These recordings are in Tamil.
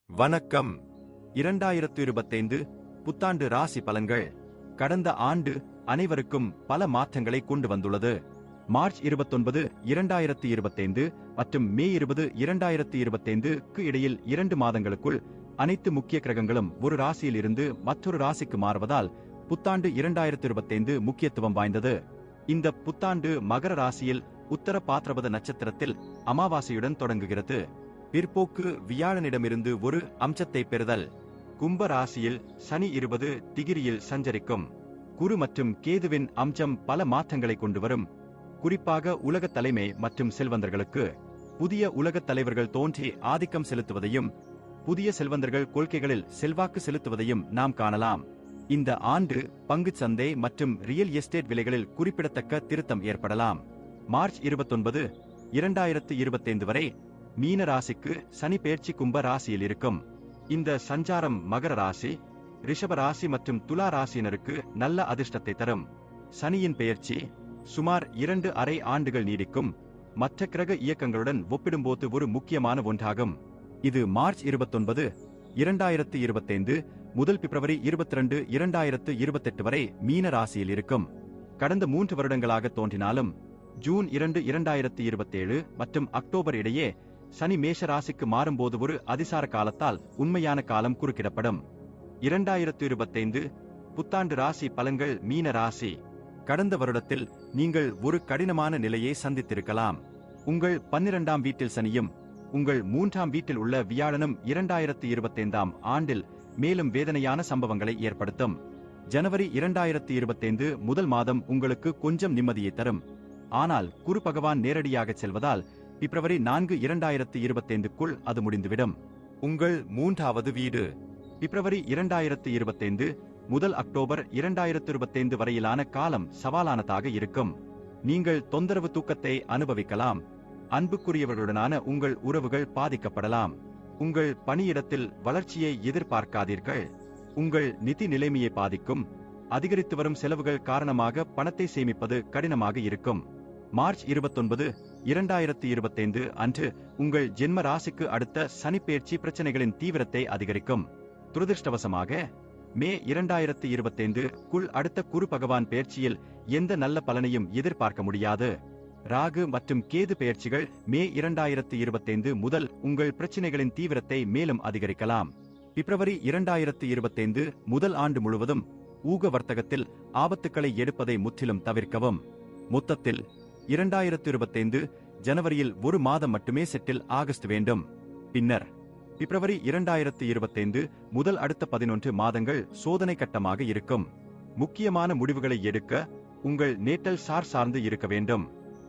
வணக்கம். 2025 புத்தாண்டு ராசி பலன்கள். கடந்த ஆண்டு அனைவருக்கும் பல மாற்றங்களை கொண்டு வந்துள்ளது. மார்ச் 29, 2025 மற்றும் மே 20, 2025க்கு இடையில் 2 மாதங்களுக்குள் அனைத்து முக்கிய கிரகங்களும் ஒரு ராசியில் இருந்து மற்றொரு ராசிக்கு மாறுவதால் புத்தாண்டு 2025 முக்கியத்துவம் வாய்ந்தது. இந்த புத்தாண்டு மகர ராசியில் உத்தர பாத்ரபத நட்சத்திரத்தில் அமாவாசையுடன் தொடங்குகிறது. பிற்போக்கு வியாழனிடமிருந்து ஒரு அம்சத்தை பெறுதல். கும்ப ராசியில் சனி 20 டிகிரியில் சஞ்சரிக்கும். குரு மற்றும் கேதுவின் அம்சம் பல மாற்றங்களை கொண்டு வரும். குறிப்பாக உலகத் தலைமை மற்றும் செல்வந்தர்களுக்கு புதிய உலகத் தலைவர்கள் தோன்றி ஆதிக்கம் செலுத்துவதையும் புதிய செல்வந்தர்கள் கொள்கைகளில் செல்வாக்கு செலுத்துவதையும் நாம் காணலாம். இந்த ஆண்டு பங்குச் சந்தை மற்றும் ரியல் எஸ்டேட் விலைகளில் குறிப்பிடத்தக்க திருத்தம் ஏற்படலாம். மார்ச் 29, 2025 வரை மீன ராசிக்கு சனி பெயர்ச்சி கும்ப ராசியில் இருக்கும். இந்த சஞ்சாரம் மகர ராசி, ரிஷப ராசி மற்றும் துலா ராசியினருக்கு நல்ல அதிர்ஷ்டத்தை தரும். சனியின் பெயர்ச்சி சுமார் 2.5 ஆண்டுகள் நீடிக்கும். மற்ற கிரக இயக்கங்களுடன் ஒப்பிடும்போது ஒரு முக்கியமான ஒன்றாகும். இது மார்ச் 29, 2025 முதல் பிப்ரவரி 22, 2028 வரை மீன ராசியில் இருக்கும். கடந்த 3 வருடங்களாக தோன்றினாலும் ஜூன் 2, 2027 மற்றும் அக்டோபர் இடையே சனி மேஷ ராசிக்கு மாறும்போது ஒரு அதிசார காலத்தால் உண்மையான காலம் குறுக்கிடப்படும். 2025 புத்தாண்டு ராசி பலன்கள். மீன ராசி. கடந்த வருடத்தில் நீங்கள் ஒரு கடினமான நிலையை சந்தித்திருக்கலாம். உங்கள் 12ஆம் வீட்டில் சனியும் உங்கள் 3ஆம் வீட்டில் உள்ள வியாழனும் 2025ஆம் ஆண்டில் மேலும் வேதனையான சம்பவங்களை ஏற்படுத்தும். ஜனவரி 2025 முதல் மாதம் உங்களுக்கு கொஞ்சம் நிம்மதியை தரும். ஆனால் குரு பகவான் நேரடியாக செல்வதால் பிப்ரவரி 4, 2025க்குள் அது முடிந்துவிடும். உங்கள் 3வது வீடு. பிப்ரவரி 2025 முதல் அக்டோபர் 2025 வரையிலான காலம் சவாலானதாக இருக்கும். நீங்கள் தொந்தரவு தூக்கத்தை அனுபவிக்கலாம். அன்புக்குரியவர்களுடனான உங்கள் உறவுகள் பாதிக்கப்படலாம். உங்கள் பணியிடத்தில் வளர்ச்சியை எதிர்பார்க்காதீர்கள். உங்கள் நிதி நிலைமையை பாதிக்கும். அதிகரித்து வரும் செலவுகள் காரணமாக பணத்தை சேமிப்பது கடினமாக இருக்கும். மார்ச் 29, 2025 அன்று உங்கள் ஜென்ம ராசிக்கு அடுத்த சனிப்பெயர்ச்சி பிரச்சனைகளின் தீவிரத்தை அதிகரிக்கும். துரதிருஷ்டவசமாக மே 2025க்குள் அடுத்த குரு பகவான் பெயர்ச்சியில் எந்த நல்ல பலனையும் எதிர்பார்க்க முடியாது. ராகு மற்றும் கேது பெயர்ச்சிகள் மே 2025 முதல் உங்கள் பிரச்சனைகளின் தீவிரத்தை மேலும் அதிகரிக்கலாம். பிப்ரவரி 2025 முதல் ஆண்டு முழுவதும் ஊக வர்த்தகத்தில் ஆபத்துக்களை எடுப்பதை முற்றிலும் தவிர்க்கவும். மொத்தத்தில் 2025 ஜனவரியில் ஒரு மாதம் மட்டுமே செட்டில் ஆகஸ்ட் வேண்டும். பின்னர் பிப்ரவரி 2025 முதல் அடுத்த 11 மாதங்கள் சோதனை கட்டமாக இருக்கும். முக்கியமான முடிவுகளை எடுக்க உங்கள் நேட்டல் சார்ந்து இருக்க வேண்டும்.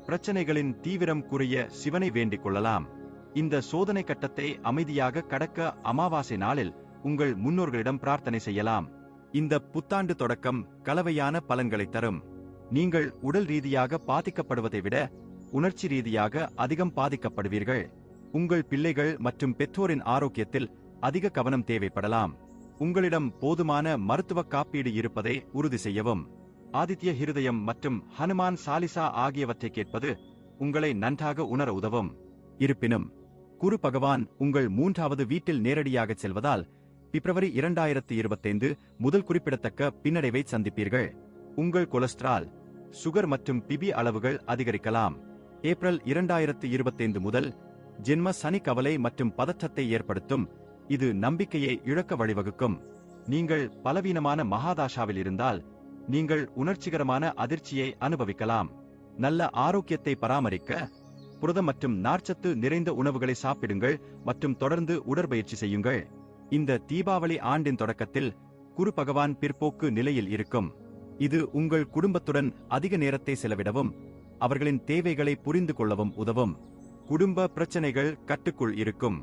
பிரச்சனைகளின் தீவிரம் குறைய சிவனை வேண்டிக் கொள்ளலாம். இந்த சோதனை கட்டத்தை அமைதியாக கடக்க அமாவாசை நாளில் உங்கள் முன்னோர்களிடம் பிரார்த்தனை செய்யலாம். இந்த புத்தாண்டு தொடக்கம் கலவையான பலன்களை தரும். நீங்கள் உடல் ரீதியாக பாதிக்கப்படுவதை விட உணர்ச்சி ரீதியாக அதிகம் பாதிக்கப்படுவீர்கள். உங்கள் பிள்ளைகள் மற்றும் பெற்றோரின் ஆரோக்கியத்தில் அதிக கவனம் தேவைப்படலாம். உங்களிடம் போதுமான மருத்துவ காப்பீடு இருப்பதை உறுதி செய்யவும். ஆதித்ய ஹிருதயம் மற்றும் ஹனுமான் சாலிசா ஆகியவற்றை கேட்பது உங்களை நன்றாக உணர உதவும். இருப்பினும் குரு பகவான் உங்கள் 3வது வீட்டில் நேரடியாக செல்வதால் பிப்ரவரி 2025 முதல் குறிப்பிடத்தக்க பின்னடைவை சந்திப்பீர்கள். உங்கள் கொலஸ்ட்ரால், சுகர் மற்றும் பிபி அளவுகள் அதிகரிக்கலாம். ஏப்ரல் 2025 முதல் ஜென்ம சனி கவலை மற்றும் பதற்றத்தை ஏற்படுத்தும். இது நம்பிக்கையை இழக்க வழிவகுக்கும். நீங்கள் பலவீனமான மகாதாஷாவில் இருந்தால் நீங்கள் உணர்ச்சிகரமான அதிர்ச்சியை அனுபவிக்கலாம். நல்ல ஆரோக்கியத்தை பராமரிக்க புரதம் மற்றும் நார்ச்சத்து நிறைந்த உணவுகளை சாப்பிடுங்கள் மற்றும் தொடர்ந்து உடற்பயிற்சி செய்யுங்கள். இந்த தீபாவளி ஆண்டின் தொடக்கத்தில் குரு பகவான் பிற்போக்கு நிலையில் இருக்கும். இது உங்கள் குடும்பத்துடன் அதிக நேரத்தை செலவிடவும் அவர்களின் தேவைகளை புரிந்து கொள்ளவும் உதவும். குடும்ப பிரச்சனைகள் கட்டுக்குள் இருக்கும்.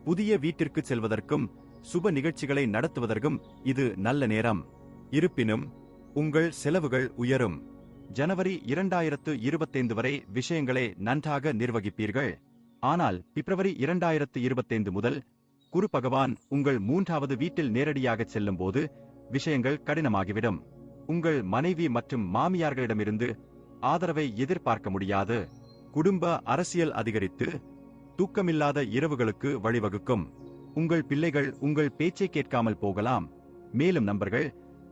புதிய வீட்டிற்கு செல்வதற்கும் சுப நிகழ்ச்சிகளை நடத்துவதற்கும் இது நல்ல நேரம். இருப்பினும் உங்கள் செலவுகள் உயரும். ஜனவரி 2025 வரை விஷயங்களை நன்றாக நிர்வகிப்பீர்கள். ஆனால் பிப்ரவரி 2025 முதல் குரு பகவான் உங்கள் 3வது வீட்டில் நேரடியாக செல்லும் போது விஷயங்கள் கடினமாகிவிடும். உங்கள் மனைவி மற்றும் மாமியார்களிடமிருந்து ஆதரவை எதிர்பார்க்க முடியாது. குடும்ப அரசியல் அதிகரித்து தூக்கமில்லாத இரவுகளுக்கு வழிவகுக்கும். உங்கள் பிள்ளைகள் உங்கள் பேச்சை கேட்காமல் போகலாம். மேலும் நண்பர்கள்,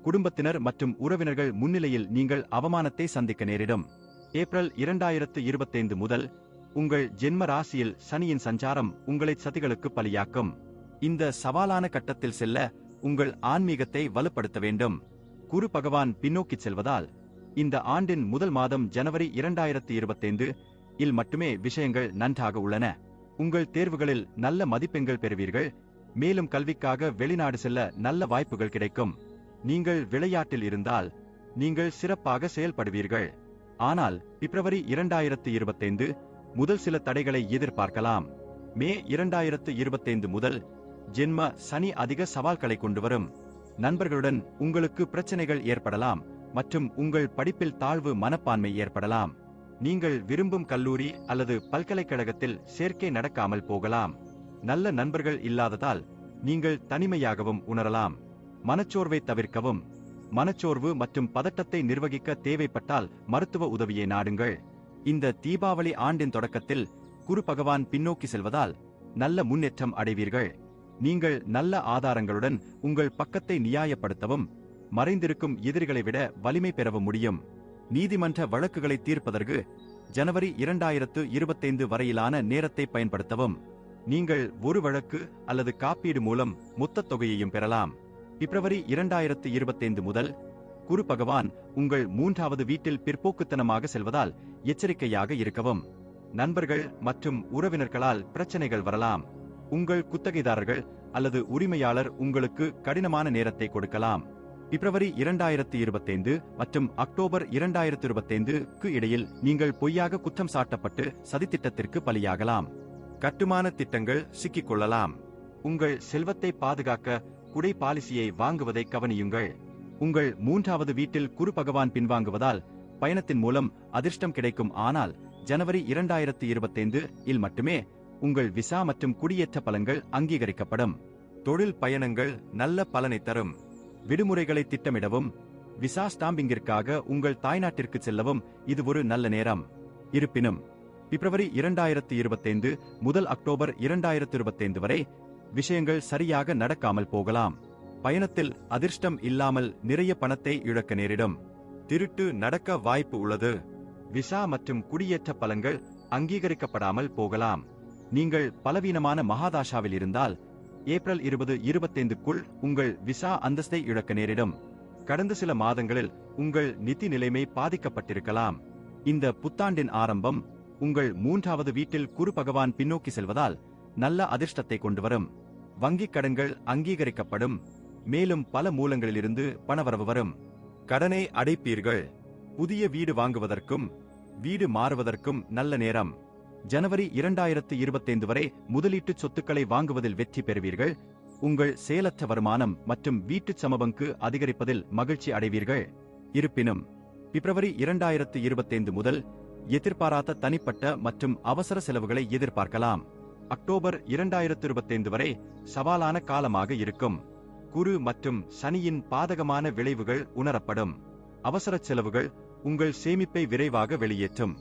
குடும்பத்தினர் மற்றும் உறவினர்கள் முன்னிலையில் நீங்கள் அவமானத்தை சந்திக்க நேரிடும். ஏப்ரல் 2025 முதல் உங்கள் ஜென்ம ராசியில் சனியின் சஞ்சாரம் உங்களை சதிகளுக்கு பலியாக்கும். இந்த சவாலான கட்டத்தில் செல்ல உங்கள் ஆன்மீகத்தை வலுப்படுத்த வேண்டும். குரு பகவான் பின்னோக்கிச் செல்வதால் இந்த ஆண்டின் முதல் மாதம் ஜனவரி 2025 இல் மட்டுமே விஷயங்கள் நன்றாக உள்ளன. உங்கள் தேர்வுகளில் நல்ல மதிப்பெண்கள் பெறுவீர்கள். மேலும் கல்விக்காக வெளிநாடு செல்ல நல்ல வாய்ப்புகள் கிடைக்கும். நீங்கள் விளையாட்டில் இருந்தால் நீங்கள் சிறப்பாக செயல்படுவீர்கள். ஆனால் பிப்ரவரி 2025 முதல் சில தடைகளை எதிர்பார்க்கலாம். மே 2025 முதல் ஜென்ம சனி அதிக சவால்களை கொண்டு வரும். நண்பர்களுடன் உங்களுக்கு பிரச்சனைகள் ஏற்படலாம் மற்றும் உங்கள் படிப்பில் தாழ்வு மனப்பான்மை ஏற்படலாம். நீங்கள் விரும்பும் கல்லூரி அல்லது பல்கலைக்கழகத்தில் சேர்க்கை நடக்காமல் போகலாம். நல்ல நண்பர்கள் இல்லாததால் நீங்கள் தனிமையாகவும் உணரலாம். மனச்சோர்வை தவிர்க்கவும். மனச்சோர்வு மற்றும் பதட்டத்தை நிர்வகிக்க தேவைப்பட்டால் மருத்துவ உதவியை நாடுங்கள். இந்த தீபாவளி ஆண்டின் தொடக்கத்தில் குரு பகவான் பின்னோக்கி செல்வதால் நல்ல முன்னேற்றம் அடைவீர்கள். நீங்கள் நல்ல ஆதாரங்களுடன் உங்கள் பக்கத்தை நியாயப்படுத்தவும் மறைந்திருக்கும் எதிரிகளை விட வலிமை பெறவும் முடியும். நீதிமன்ற வழக்குகளை தீர்ப்பதற்கு ஜனவரி 2025 வரையிலான நேரத்தை பயன்படுத்தவும். நீங்கள் ஒரு வழக்கு அல்லது காப்பீடு மூலம் மொத்த தொகையையும் பெறலாம். பிப்ரவரி 2025 முதல் குரு பகவான் உங்கள் 3வது வீட்டில் பிற்போக்குத்தனமாக செல்வதால் எச்சரிக்கையாக இருக்கவும். நண்பர்கள் மற்றும் உறவினர்களால் பிரச்சனைகள் வரலாம். உங்கள் குத்தகைதாரர்கள் அல்லது உரிமையாளர் உங்களுக்கு கடினமான நேரத்தை கொடுக்கலாம். பிப்ரவரி 2025 மற்றும் அக்டோபர் 2025க்கு இடையில் நீங்கள் பொய்யாக குற்றம் சாட்டப்பட்டு சதித்திட்டத்திற்கு பலியாகலாம். கட்டுமான திட்டங்கள் சிக்கிக்கொள்ளலாம். உங்கள் செல்வத்தை பாதுகாக்க குடை பாலிசியை வாங்குவதை கவனியுங்கள். உங்கள் 3வது வீட்டில் குரு பகவான் பின்வாங்குவதால் பயணத்தின் மூலம் அதிர்ஷ்டம் கிடைக்கும். ஆனால் ஜனவரி 2025 இல் மட்டுமே உங்கள் விசா மற்றும் குடியேற்ற பலன்கள் அங்கீகரிக்கப்படும். தொழில் பயணங்கள் நல்ல பலனை தரும். விடுமுறைகளை திட்டமிடவும் விசா ஸ்டாம்பிங்கிற்காக உங்கள் தாய்நாட்டிற்கு செல்லவும் இது ஒரு நல்ல நேரம். இருப்பினும் பிப்ரவரி 2025 முதல் அக்டோபர் 2025 வரை விஷயங்கள் சரியாக நடக்காமல் போகலாம். பயணத்தில் அதிர்ஷ்டம் இல்லாமல் நிறைய பணத்தை இழக்க நேரிடும். திருட்டு நடக்க வாய்ப்பு உள்ளது. விசா மற்றும் குடியேற்ற பலன்கள் அங்கீகரிக்கப்படாமல் போகலாம். நீங்கள் பலவீனமான மகாதாஷாவில் இருந்தால் ஏப்ரல் 2025க்குள் உங்கள் விசா அந்தஸ்தை இழக்க நேரிடும். கடந்த சில மாதங்களில் உங்கள் நிதி நிலைமை பாதிக்கப்பட்டிருக்கலாம். இந்த புத்தாண்டின் ஆரம்பம் உங்கள் 3வது வீட்டில் குரு பகவான் பின்னோக்கி செல்வதால் நல்ல அதிர்ஷ்டத்தை கொண்டுவரும். வங்கிக் கடன்கள் அங்கீகரிக்கப்படும். மேலும் பல மூலங்களிலிருந்து பணவரவு வரும். கடனை அடைப்பீர்கள். புதிய வீடு வாங்குவதற்கும் வீடு மாறுவதற்கும் நல்ல நேரம். ஜனவரி 2025 வரை முதலீட்டு சொத்துக்களை வாங்குவதில் வெற்றி பெறுவீர்கள். உங்கள் செயலற்ற வருமானம் மற்றும் வீட்டுச் சமபங்கு அதிகரிப்பதில் மகிழ்ச்சி அடைவீர்கள். இருப்பினும் பிப்ரவரி 2025 முதல் எதிர்பாராத தனிப்பட்ட மற்றும் அவசர செலவுகளை எதிர்பார்க்கலாம். அக்டோபர் 2025 வரை சவாலான காலமாக இருக்கும். குரு மற்றும் சனியின் பாதகமான விளைவுகள் உணரப்படும். அவசர செலவுகள் உங்கள் சேமிப்பை விரைவாக வெளியேற்றும்.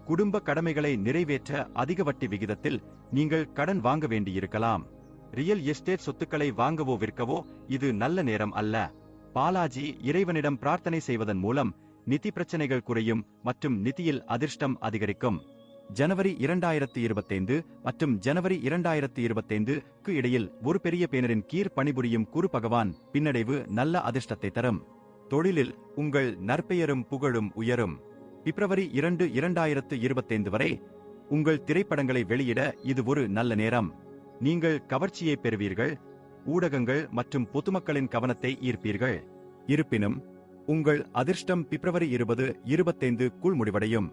குடும்ப கடமைகளை நிறைவேற்ற அதிக வட்டி விகிதத்தில் நீங்கள் கடன் வாங்க வேண்டியிருக்கலாம். ரியல் எஸ்டேட் சொத்துக்களை வாங்கவோ விற்கவோ இது நல்ல நேரம் அல்ல. பாலாஜி இறைவனிடம் பிரார்த்தனை செய்வதன் மூலம் நிதி பிரச்சனைகள் குறையும் மற்றும் நிதியில் அதிர்ஷ்டம் அதிகரிக்கும். ஜனவரி 2025 மற்றும் ஜனவரி 2025க்கு இடையில் ஒரு பெரிய பேனரின் கீழ் பணிபுரியும் குரு பகவான் பின்னடைவு நல்ல அதிர்ஷ்டத்தை தரும். தொழிலில் உங்கள் நற்பெயரும் புகழும் உயரும். பிப்ரவரி 2, 2025 வரை உங்கள் திரைப்படங்களை வெளியிட இது ஒரு நல்ல நேரம். நீங்கள் கவர்ச்சியை பெறுவீர்கள். ஊடகங்கள் மற்றும் பொதுமக்களின் கவனத்தை ஈர்ப்பீர்கள். இருப்பினும் உங்கள் அதிர்ஷ்டம் பிப்ரவரி 2025க்குள் முடிவடையும்.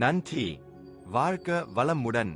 நன்றி. வாழ்க வளமுடன்.